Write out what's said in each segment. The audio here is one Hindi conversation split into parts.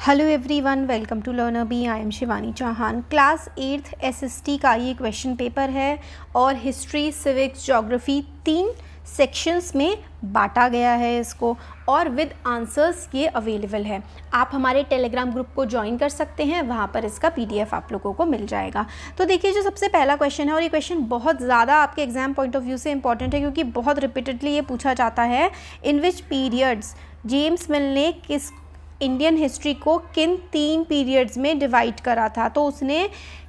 Hello everyone, welcome to Learner Bee. I am Shivani Chauhan. Class 8th SST का ये क्वेश्चन पेपर है और हिस्ट्री, सिविक्स, ज्योग्राफी 3 सेक्शंस में बांटा गया है इसको, और विद आंसर्स ये अवेलेबल है। आप हमारे टेलीग्राम ग्रुप को ज्वाइन कर सकते हैं, वहाँ पर इसका पीडीएफ आप लोगों को मिल जाएगा। तो देखिए, जो सबसे पहला क्वेश्चन है, और ये क्वेश्चन बहुत ज़्यादा आपके एग्जाम पॉइंट ऑफ व्यू से इंपॉर्टेंट है क्योंकि बहुत रिपीटेडली ये पूछा जाता है। इन विच पीरियड्स जेम्स मिल ने किस इंडियन हिस्ट्री को किन 3 पीरियड्स में डिवाइड करा था? तो उसने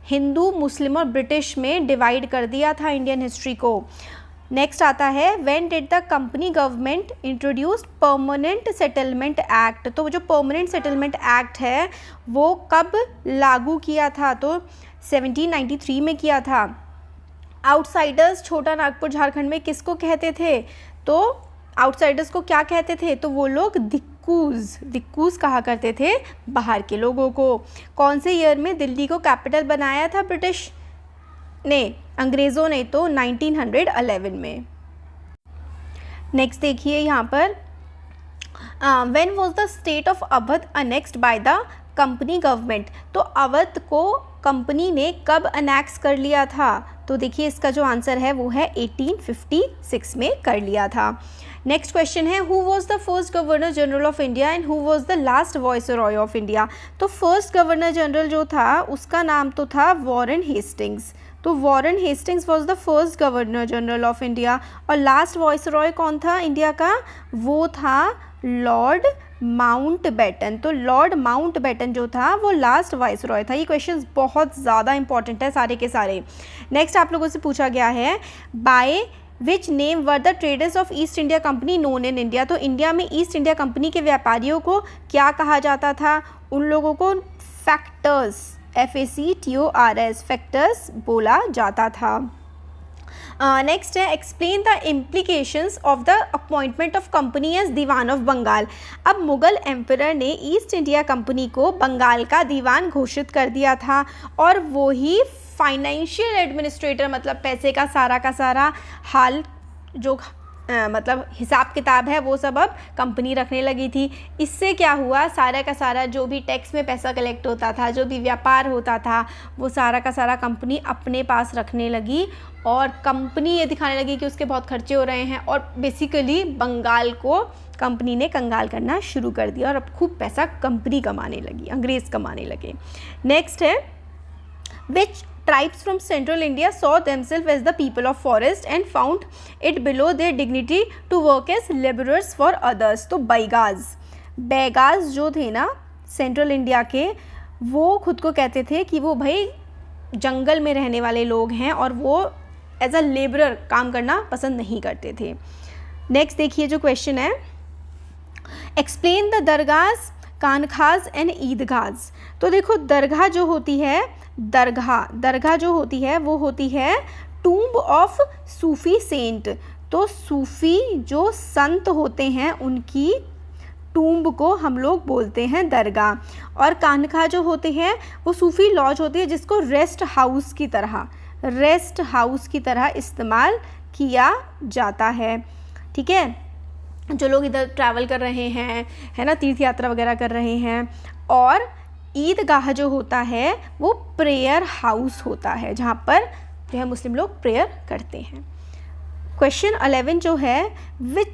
हिंदू, मुस्लिम और ब्रिटिश में डिवाइड कर दिया था इंडियन हिस्ट्री को। नेक्स्ट आता है, when did the company government introduce permanent settlement act? तो जो परमानेंट सेटलमेंट एक्ट है वो कब लागू किया था? तो 1793 में किया था। आउटसाइडर्स छोटा नागपुर झारखंड में किसको कहते थे? तो आउटसाइडर्स को क्या कहते थे? तो वो लोग दिक्कूज कहा करते थे बाहर के लोगों को। कौन से ईयर में दिल्ली को कैपिटल बनाया था ब्रिटिश ने, अंग्रेज़ों ने? तो 1911 में। नेक्स्ट देखिए यहाँ पर, when was the state of Awadh annexed by the company government? तो अवध को कंपनी ने कब अनेक्स कर लिया था? तो देखिए, इसका जो आंसर है वो है 1856 में कर लिया था। नेक्स्ट क्वेश्चन है, who was the first governor general of India and who was the last viceroy of India? तो फर्स्ट गवर्नर जनरल जो था उसका नाम तो था वॉरेन हेस्टिंग्स। तो Warren Hastings was the first governor general of India. और लास्ट वायसरॉय कौन था इंडिया का? वो था लॉर्ड माउंटबेटन। तो लॉर्ड माउंटबेटन जो था वो लास्ट वाइसरॉय था। ये क्वेश्चंस बहुत ज़्यादा इंपॉर्टेंट है सारे के सारे। नेक्स्ट आप लोगों से पूछा गया है, by which name were the traders of east India company known in India? तो इंडिया में ईस्ट इंडिया कंपनी के व्यापारियों को क्या कहा जाता था? उन लोगों को फैक्टर्स, FACTORS, फैक्टर्स बोला जाता था। नेक्स्ट है, explain the implications of the appointment of company as Diwan of Bengal. अब मुगल एम्परर ने ईस्ट इंडिया कंपनी को बंगाल का दीवान घोषित कर दिया था, और वो ही फाइनेंशियल एडमिनिस्ट्रेटर, मतलब पैसे का सारा हाल जो मतलब हिसाब किताब है वो सब अब कंपनी रखने लगी थी। इससे क्या हुआ, सारा का सारा जो भी टैक्स में पैसा कलेक्ट होता था, जो भी व्यापार होता था, वो सारा का सारा कंपनी अपने पास रखने लगी, और कंपनी ये दिखाने लगी कि उसके बहुत खर्चे हो रहे हैं, और बेसिकली बंगाल को कंपनी ने कंगाल करना शुरू कर दिया, और अब खूब पैसा कंपनी कमाने लगी, अंग्रेज़ कमाने लगे। नेक्स्ट है, विच tribes from central India saw themselves as the people of forest and found it below their dignity to work as laborers for others? तो बैगाज जो थे ना सेंट्रल इंडिया के, वो खुद को कहते थे कि वो भाई जंगल में रहने वाले लोग हैं, और वो एज अ लेबरर काम करना पसंद नहीं करते थे। नेक्स्ट देखिए जो क्वेश्चन है, एक्सप्लेन द दरगाहs, खानखास एंड ईदगाहs। तो देखो, दरगाह जो होती है, दरगाह जो होती है वो होती है टूम्ब ऑफ सूफी सेंट। तो सूफी जो संत होते हैं उनकी टूम्ब को हम लोग बोलते हैं दरगाह। और खानखाह जो होते हैं वो सूफी लॉज होती है जिसको रेस्ट हाउस की तरह इस्तेमाल किया जाता है। ठीक है, जो लोग इधर ट्रैवल कर रहे हैं, है ना, तीर्थ यात्रा वगैरह कर रहे हैं। और ईदगाह जो होता है वो प्रेयर हाउस होता है, जहाँ पर जो है मुस्लिम लोग प्रेयर करते हैं। क्वेश्चन 11 जो है, which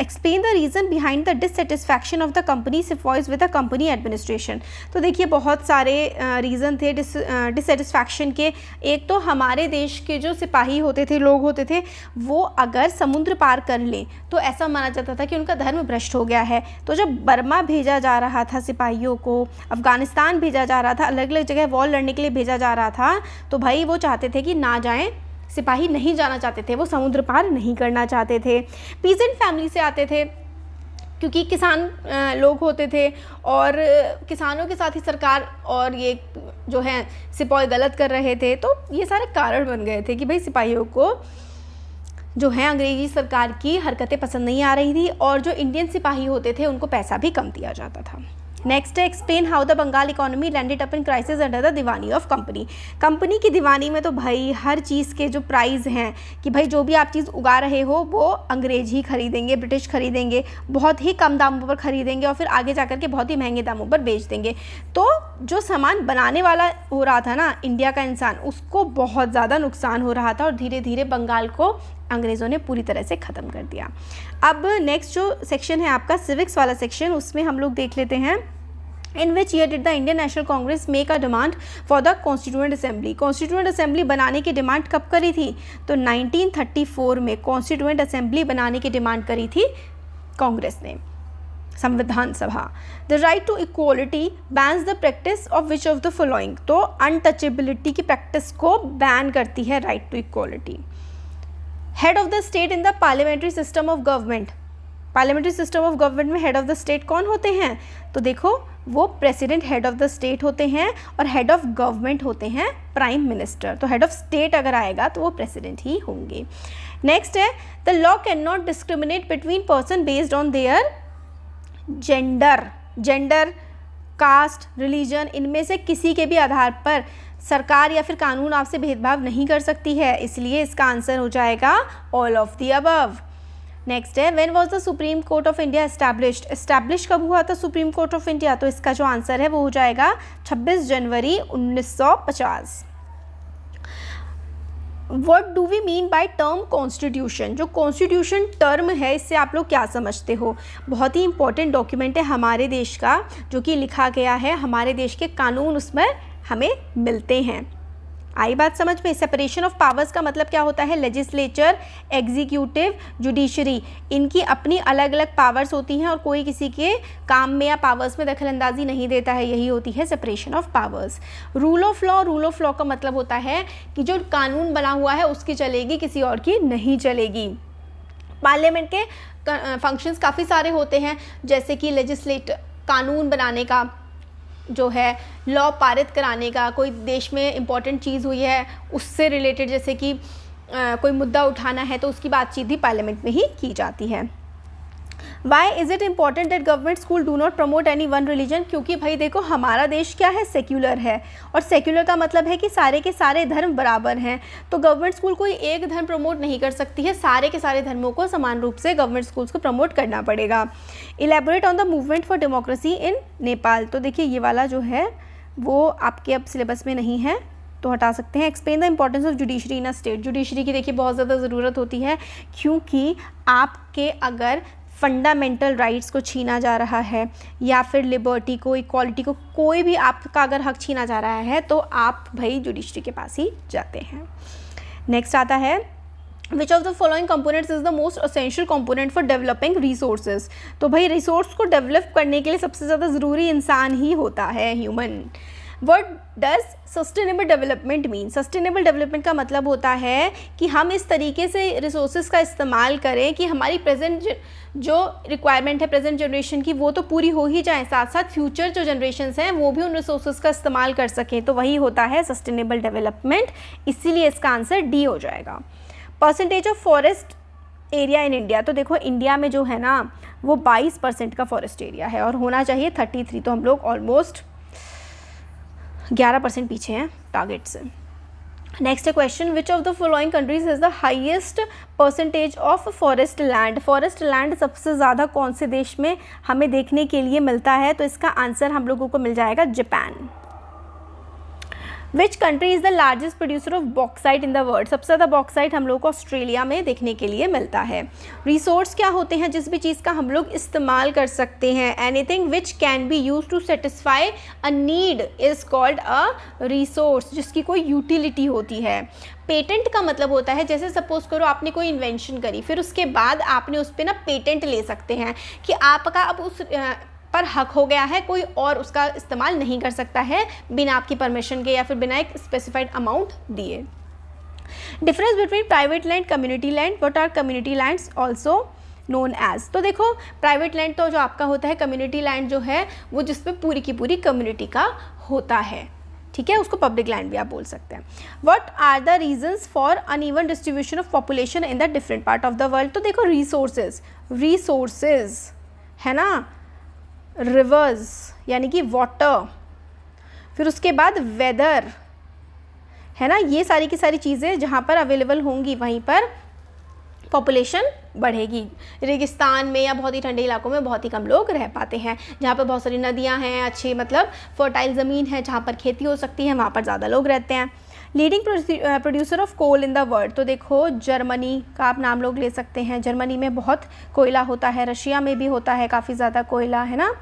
explain the reason behind the dissatisfaction of the company sepoys with the company administration. तो देखिए, बहुत सारे रीज़न थे डिससेटिस्फैक्शन के। एक तो हमारे देश के जो सिपाही होते थे, लोग होते थे, वो अगर समुद्र पार कर लें तो ऐसा माना जाता था कि उनका धर्म भ्रष्ट हो गया है। तो जब बर्मा भेजा जा रहा था सिपाहियों को, अफ़गानिस्तान भेजा जा रहा था, अलग अलग जगह वॉर लड़ने के लिए भेजा जा रहा था, तो भाई वो चाहते थे कि ना जाएँ, सिपाही नहीं जाना चाहते थे, वो समुद्र पार नहीं करना चाहते थे। पीजेंट फैमिली से आते थे क्योंकि किसान लोग होते थे, और किसानों के साथ ही सरकार और ये जो है सिपाही गलत कर रहे थे। तो ये सारे कारण बन गए थे कि भाई सिपाहियों को जो है अंग्रेजी सरकार की हरकतें पसंद नहीं आ रही थी, और जो इंडियन सिपाही होते थे उनको पैसा भी कम दिया जाता था। नेक्स्ट है explain how the Bengal economy landed up in crisis under the Diwani of company. Company की दीवानी में तो भाई हर चीज़ के जो प्राइस हैं कि भाई जो भी आप चीज़ उगा रहे हो वो अंग्रेज ही खरीदेंगे, ब्रिटिश खरीदेंगे, बहुत ही कम दामों पर खरीदेंगे और फिर आगे जाकर के बहुत ही महंगे दामों पर बेच देंगे। तो जो सामान बनाने वाला हो रहा था ना इंडिया का इंसान, उसको बहुत ज़्यादा नुकसान हो रहा था और धीरे धीरे बंगाल को अंग्रेज़ों ने पूरी तरह से ख़त्म कर दिया। अब नेक्स्ट जो सेक्शन है आपका सिविक्स वाला सेक्शन, उसमें हम लोग देख लेते हैं in which year did the Indian National Congress make a demand for the Constituent Assembly. Constituent Assembly बनाने की डिमांड कब करी थी? तो 1934 में कॉन्स्टिट्यूएंट असेंबली बनाने की डिमांड करी थी कांग्रेस ने, संविधान सभा। The right to equality bans the practice of which of the following. तो अनटचेबिलिटी की प्रैक्टिस को बैन करती है right to equality. Head of the state in the parliamentary system of government. Parliamentary system of government में हेड ऑफ द स्टेट कौन होते हैं? तो देखो वो president head of the state होते हैं और हेड ऑफ गवर्नमेंट होते हैं प्राइम मिनिस्टर। तो हेड ऑफ स्टेट अगर आएगा तो वो प्रेसिडेंट ही होंगे। नेक्स्ट है the law can not discriminate between person based on their gender, caste, religion, इनमें से किसी के भी आधार पर सरकार या फिर कानून आपसे भेदभाव नहीं कर सकती है, इसलिए इसका आंसर हो जाएगा all of the above. Next है when was the Supreme Court of India established. Establish कब हुआ था सुप्रीम कोर्ट ऑफ इंडिया? तो इसका जो आंसर है वो हो जाएगा 26 जनवरी 1950। What do we mean by term constitution. जो कॉन्स्टिट्यूशन टर्म है इससे आप लोग क्या समझते हो? बहुत ही इंपॉर्टेंट डॉक्यूमेंट है हमारे देश का, जो कि लिखा गया है, हमारे देश के कानून उसमें हमें मिलते हैं। आई बात समझ में? सेपरेशन ऑफ पावर्स का मतलब क्या होता है? लेजिस्लेचर, एग्जीक्यूटिव, जुडिशरी, इनकी अपनी अलग अलग पावर्स होती हैं और कोई किसी के काम में या पावर्स में दखल अंदाजी नहीं देता है, यही होती है separation of powers. Rule of law का मतलब होता है कि जो कानून बना हुआ है उसकी चलेगी, किसी और की नहीं चलेगी। पार्लियामेंट के फंक्शंस काफ़ी सारे होते हैं, जैसे कि लेजिस्लेट, कानून बनाने का जो है, लॉ पारित कराने का, कोई देश में इम्पॉर्टेंट चीज़ हुई है उससे रिलेटेड, जैसे कि कोई मुद्दा उठाना है तो उसकी बातचीत भी पार्लियामेंट में ही की जाती है। Why is it important that government school do not promote any one religion. क्योंकि भाई देखो हमारा देश क्या है, सेक्युलर है, और सेक्युलर का मतलब है कि सारे के सारे धर्म बराबर हैं। तो गवर्नमेंट स्कूल कोई एक धर्म प्रमोट नहीं कर सकती है, सारे के सारे धर्मों को समान रूप से गवर्नमेंट स्कूल्स को प्रमोट करना पड़ेगा। Elaborate on the movement for democracy in Nepal. तो देखिए ये वाला जो है वो आपके अब सिलेबस में नहीं है तो हटा सकते हैं। Explain the importance of judiciary in a state. Judiciary की देखिए बहुत ज़्यादा ज़रूरत होती है, क्योंकि आपके अगर फंडामेंटल राइट्स को छीना जा रहा है या फिर लिबर्टी को, इक्वालिटी को, कोई भी आपका अगर हक छीना जा रहा है तो आप भाई जुडिशरी के पास ही जाते हैं। नेक्स्ट आता है विच of the following components is the most essential component for developing resources. तो भाई रिसोर्स को डेवलप करने के लिए सबसे ज़्यादा ज़रूरी इंसान ही होता है, human. What does sustainable development mean. Sustainable development का मतलब होता है कि हम इस तरीके से रिसोर्सेज का इस्तेमाल करें कि हमारी प्रेजेंट जो रिक्वायरमेंट है प्रेजेंट जनरेशन की वो तो पूरी हो ही जाए, साथ साथ फ्यूचर जो जनरेशन्स हैं वो भी उन रिसोर्सेज का इस्तेमाल कर सकें। तो वही होता है सस्टेनेबल डेवलपमेंट, इसीलिए इसका आंसर डी हो जाएगा। Percentage of forest area in India. तो देखो इंडिया में जो है ना वो 22% का फॉरेस्ट एरिया है और होना चाहिए 33, तो हम लोग ऑलमोस्ट 11% पीछे हैं टारगेट से। नेक्स्ट है question which of the following countries is the highest percentage of forest land. Forest land सबसे ज़्यादा कौन से देश में हमें देखने के लिए मिलता है? तो इसका आंसर हम लोगों को मिल जाएगा Japan. Which country is the largest producer of bauxite in the world. सबसे ज़्यादा बॉक्साइट हम लोग को ऑस्ट्रेलिया में देखने के लिए मिलता है। रिसोर्स क्या होते हैं? जिस भी चीज़ का हम लोग इस्तेमाल कर सकते हैं। Anything which can be use to satisfy a need is called a resource, जिसकी कोई यूटिलिटी होती है। पेटेंट का मतलब होता है जैसे सपोज करो आपने कोई इन्वेंशन करी, फिर उसके बाद आपने उस पर ना पेटेंट ले सकते हैं कि आपका अब उस पर हक हो गया है, कोई और उसका इस्तेमाल नहीं कर सकता है बिना आपकी परमिशन के या फिर बिना एक स्पेसिफाइड अमाउंट दिए। Difference between private land, community land. What are community lands also known as. तो देखो प्राइवेट लैंड तो जो आपका होता है, कम्युनिटी लैंड जो है वो जिसपे पूरी की पूरी कम्युनिटी का होता है, ठीक है, उसको पब्लिक लैंड भी आप बोल सकते हैं। What are the reasons for uneven distribution of population in the different part of the world. तो देखो रिसोर्सेज है ना, रिवर्स, यानी कि वाटर, फिर उसके बाद वेदर, है ना, ये सारी की सारी चीज़ें जहाँ पर अवेलेबल होंगी वहीं पर पॉपुलेशन बढ़ेगी। रेगिस्तान में या बहुत ही ठंडे इलाकों में बहुत ही कम लोग रह पाते हैं। जहाँ पर बहुत सारी नदियाँ हैं, अच्छी मतलब फर्टाइल ज़मीन है जहाँ पर खेती हो सकती है, वहाँ पर ज़्यादा लोग रहते हैं। Leading producer of coal in the world, तो देखो जर्मनी का आप नाम लोग ले सकते हैं। जर्मनी में बहुत कोयला होता है, रशिया में भी होता है काफ़ी ज़्यादा कोयला, है ना।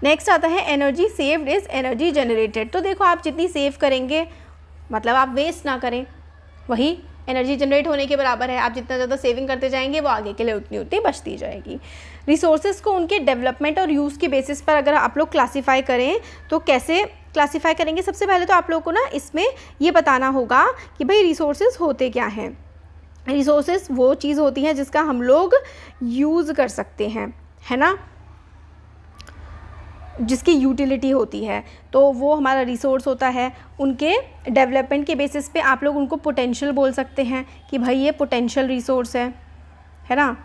नेक्स्ट आता है energy saved is energy generated, तो देखो आप जितनी सेव करेंगे मतलब आप वेस्ट ना करें, वही एनर्जी जनरेट होने के बराबर है। आप जितना ज़्यादा सेविंग करते जाएंगे वो आगे के लिए उतनी उतनी बचती जाएगी। रिसोर्सेज को उनके डेवलपमेंट और यूज़ के बेसिस पर अगर आप लोग क्लासीफाई करें तो कैसे क्लासीफाई करेंगे? सबसे पहले तो आप लोगों को ना इसमें ये बताना होगा कि भाई रिसोर्सेज होते क्या हैं। रिसोर्सेज वो चीज़ होती हैं जिसका हम लोग यूज़ कर सकते हैं, है ना, जिसकी यूटिलिटी होती है, तो वो हमारा रिसोर्स होता है। उनके डेवलपमेंट के बेसिस पे आप लोग उनको पोटेंशियल बोल सकते हैं कि भाई ये पोटेंशियल रिसोर्स है ना,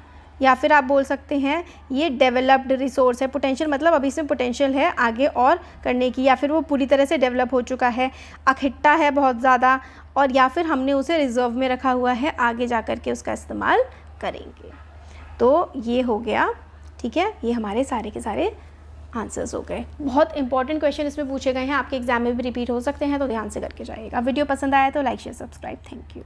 या फिर आप बोल सकते हैं ये डेवलप्ड रिसोर्स है। पोटेंशियल मतलब अभी इसमें पोटेंशियल है आगे और करने की, या फिर वो पूरी तरह से डेवलप हो चुका है, अखिट्टा है बहुत ज़्यादा, और या फिर हमने उसे रिजर्व में रखा हुआ है, आगे जा कर के उसका इस्तेमाल करेंगे। तो ये हो गया, ठीक है, ये हमारे सारे के सारे आंसर्स हो गए। बहुत इंपॉर्टेंट क्वेश्चन इसमें पूछे गए हैं, आपके एग्जाम में भी रिपीट हो सकते हैं, तो ध्यान से करके जाइएगा। वीडियो पसंद आया तो like share subscribe. Thank you.